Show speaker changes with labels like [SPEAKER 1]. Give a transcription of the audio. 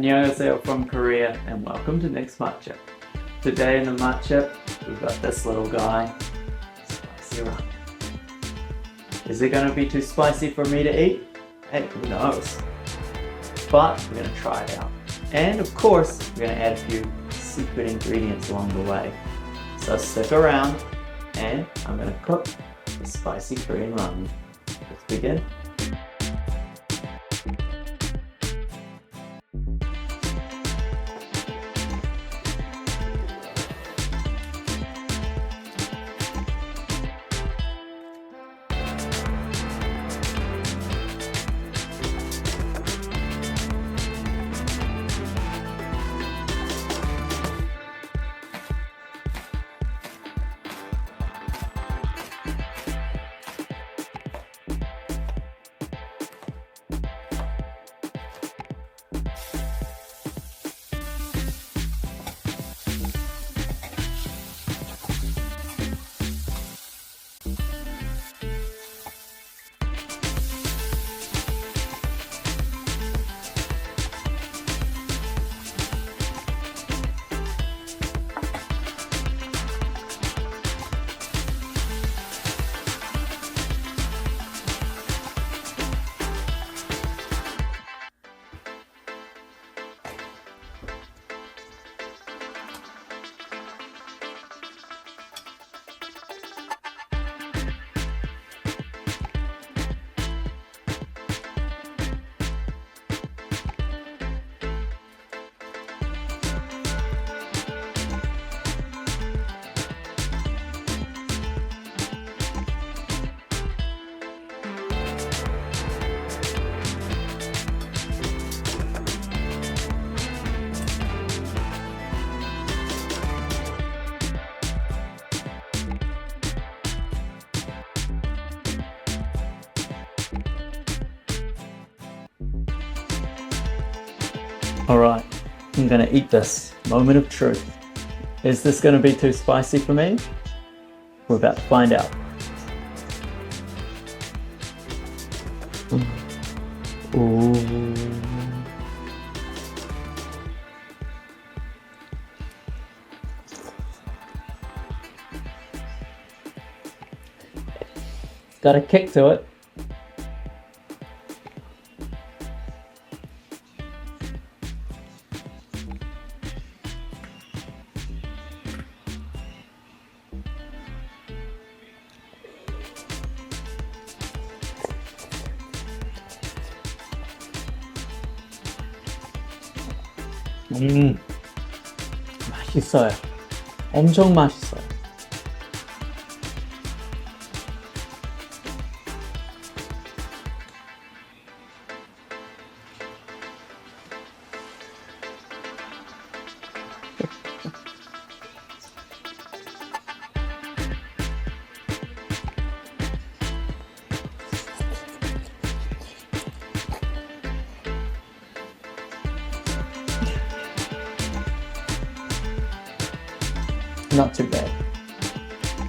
[SPEAKER 1] Annyeonghaseyo from Korea and welcome to Next Matcha. Today in the matcha, we've got this little guy, spicy ramen. Is it going to be too spicy for me to eat? Hey, who knows? But we're going to try it out. And of course, we're going to add a few secret ingredients along the way. So stick around and I'm going to cook the spicy Korean ramen. Let's begin. Alright, I'm gonna eat this. Moment of truth. Is this gonna be too spicy for me? We're about to find out. Ooh. Got a kick to it. 맛있어요. 엄청 맛있어요. Not too bad.